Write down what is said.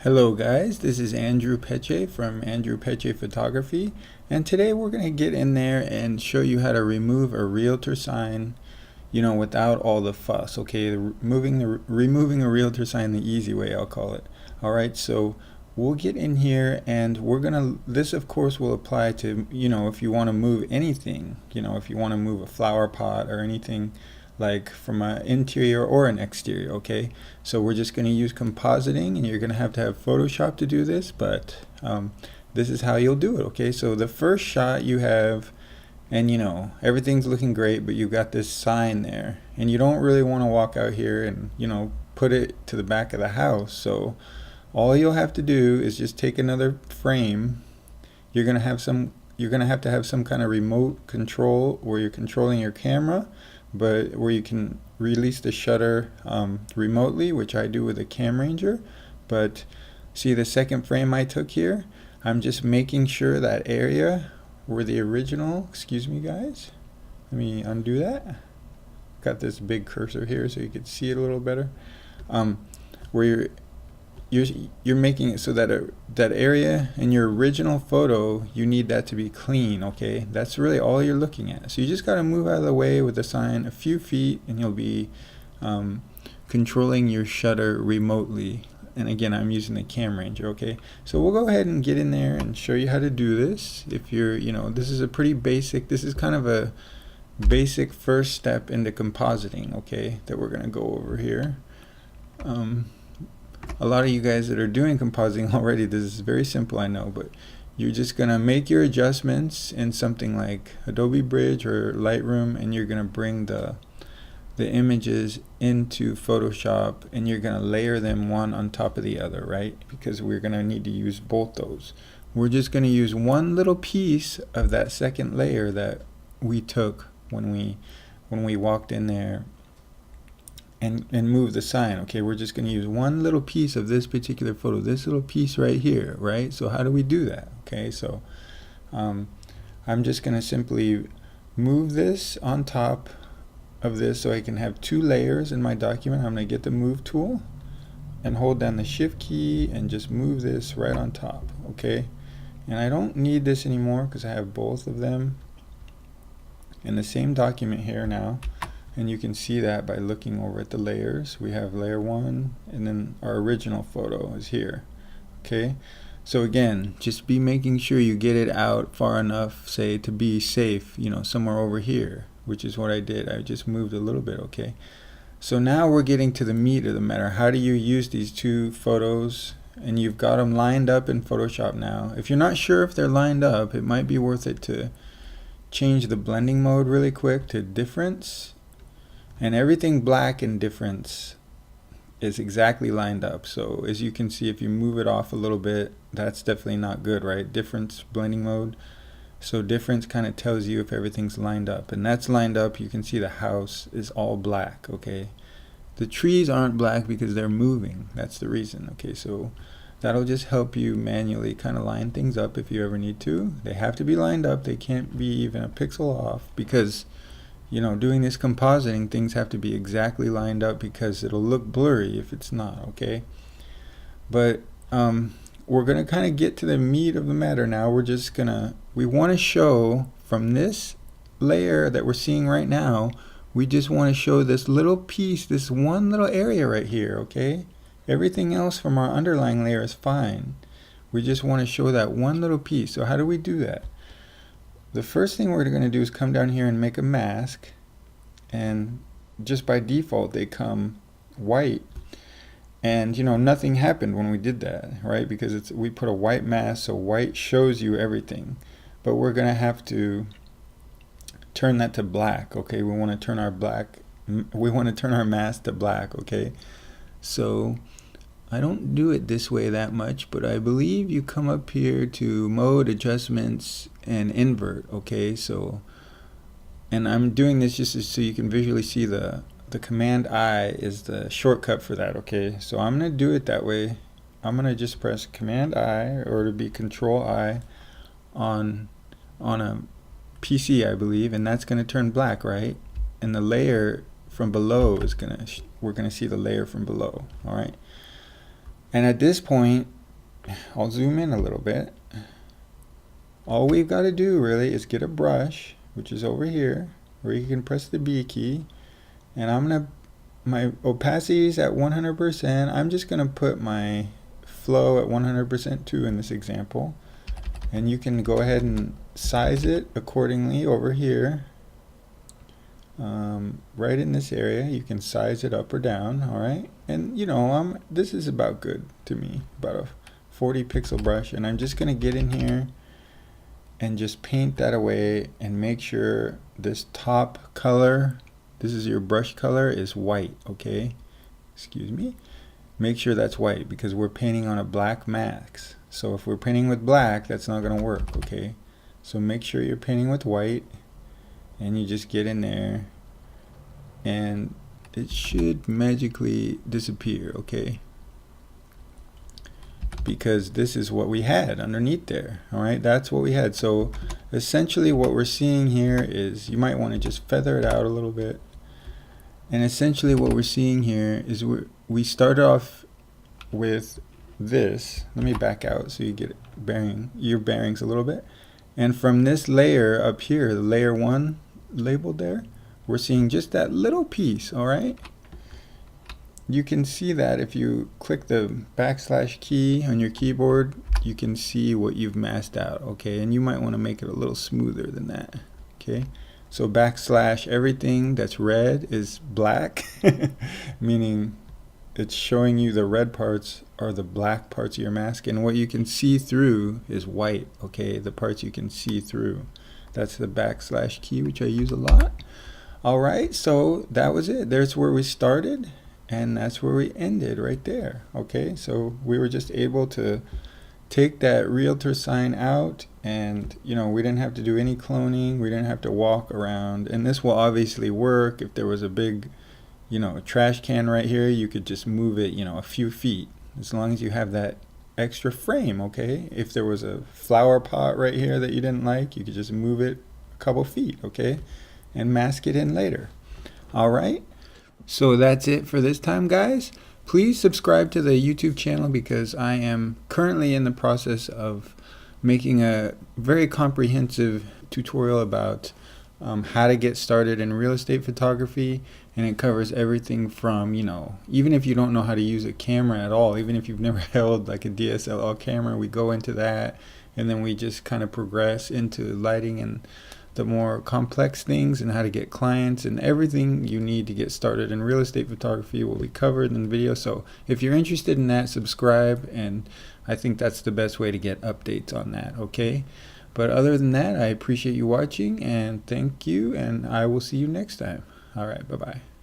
Hello guys, this is Andrew Peche from Andrew Peche Photography, and today we're going to get in there and show you how to remove a realtor sign, without all the fuss. Okay, removing a realtor sign the easy way, I'll call it. Alright, so we'll get in here and this of course will apply to, if you want to move anything, if you want to move a flower pot or anything like from an interior or an exterior. Okay, so we're just going to use compositing, and you're going to have Photoshop to do this, but this is how you'll do it. Okay, so the first shot you have, and everything's looking great, but you got this sign there and you don't really want to walk out here and put it to the back of the house. So all you'll have to do is just take another frame. You're going to have to have some kind of remote control where you're controlling your camera, but where you can release the shutter remotely, which I do with a CAMRANGER. But see the second frame I took here, I'm just making sure that area where the original, excuse me guys, let me undo that. Got this big cursor here so you can see it a little better. Where you're making it so that that area in your original photo, you need that to be clean. Okay, that's really all you're looking at. So you just got to move out of the way with the sign a few feet, and you'll be controlling your shutter remotely. And again, I'm using the CAMRANGER. Okay, so we'll go ahead and get in there and show you how to do this. If you're, this is a pretty basic, this is kind of a basic first step into compositing, okay, that we're gonna go over here. A lot of you guys that are doing compositing already, this is very simple, I know, but you're just gonna make your adjustments in something like Adobe Bridge or Lightroom, and you're gonna bring the images into Photoshop, and you're gonna layer them one on top of the other, right? Because we're gonna need to use both those. We're just gonna use one little piece of that second layer that we took when we walked in there and move the sign. Okay, we're just going to use one little piece of this particular photo, this little piece right here, right? So how do we do that? Okay, so I'm just going to simply move this on top of this so I can have two layers in my document. I'm going to get the move tool and hold down the shift key and just move this right on top. Okay, and I don't need this anymore because I have both of them in the same document here now. And you can see that by looking over at the layers. We have layer 1, and then our original photo is here. Okay, so again, just be making sure you get it out far enough, say, to be safe, somewhere over here, which is what I did. I just moved a little bit. Okay, so now we're getting to the meat of the matter. How do you use these two photos? And you've got them lined up in Photoshop now. If you're not sure if they're lined up, it might be worth it to change the blending mode really quick to difference. And everything black in difference is exactly lined up. So as you can see, if you move it off a little bit, that's definitely not good, right? Difference blending mode. So difference kind of tells you if everything's lined up, and that's lined up. You can see the house is all black. Okay, the trees aren't black because they're moving. That's the reason. Okay, so that'll just help you manually kind of line things up if you ever need to. They have to be lined up. They can't be even a pixel off, because doing this compositing, things have to be exactly lined up, because it'll look blurry if it's not. Okay, but we're gonna kind of get to the meat of the matter now. We want to show from this layer that we're seeing right now, we just want to show this little piece, this one little area right here. Okay, everything else from our underlying layer is fine. We just want to show that one little piece. So how do we do that? The first thing we're going to do is come down here and make a mask, and just by default they come white, and nothing happened when we did that, right? Because we put a white mask, so white shows you everything. But we're going to have to turn that to black. Okay, we want to turn our mask to black. Okay, so I don't do it this way that much, but I believe you come up here to mode, adjustments, and invert. Okay, so, and I'm doing this just so you can visually see the Command I is the shortcut for that. Okay, so I'm going to do it that way. I'm going to just press Command I, or it'll be Control I on a PC, I believe, and that's going to turn black, right? And the layer from below is we're going to see the layer from below. All right. And at this point, I'll zoom in a little bit. All we've got to do really is get a brush, which is over here, where you can press the B key. And I'm going to, my opacity is at 100%. I'm just going to put my flow at 100% too in this example. And you can go ahead and size it accordingly over here. Right in this area, you can size it up or down, all right? And you know, this is about good to me, about a 40 pixel brush. And I'm just going to get in here and just paint that away and make sure this top color, this is your brush color, is white, okay? Excuse me. Make sure that's white because we're painting on a black mask. So if we're painting with black, that's not going to work, okay? So make sure you're painting with white, and you just get in there and it should magically disappear, okay? Because this is what we had underneath there, all right? That's what we had. So essentially what we're seeing here is, you might want to just feather it out a little bit. And essentially what we're seeing here is we started off with this. Let me back out so you get your bearings a little bit. And from this layer up here, the layer 1 labeled there, we're seeing just that little piece, all right? You can see that if you click the backslash key on your keyboard, you can see what you've masked out, okay? And you might want to make it a little smoother than that, okay? So backslash everything that's red is black, meaning it's showing you the red parts are the black parts of your mask, and what you can see through is white, okay? The parts you can see through. That's the backslash key, which I use a lot. All right, so that was it. There's where we started. And that's where we ended right there, okay? So we were just able to take that realtor sign out, and you know, we didn't have to do any cloning, we didn't have to walk around. And this will obviously work if there was a big, you know, a trash can right here. You could just move it, you know, a few feet, as long as you have that extra frame, okay? If there was a flower pot right here that you didn't like, you could just move it a couple feet, okay? And mask it in later. All right? So that's it for this time, guys. Please subscribe to the YouTube channel because I am currently in the process of making a very comprehensive tutorial about how to get started in real estate photography, and it covers everything from, you know, even if you don't know how to use a camera at all, even if you've never held like a DSLR camera, we go into that, and then we just kind of progress into lighting and the more complex things and how to get clients, and everything you need to get started in real estate photography will be covered in the video. So if you're interested in that, subscribe, and I think that's the best way to get updates on that, okay? But other than that, I appreciate you watching, and thank you, and I will see you next time. All right, bye-bye.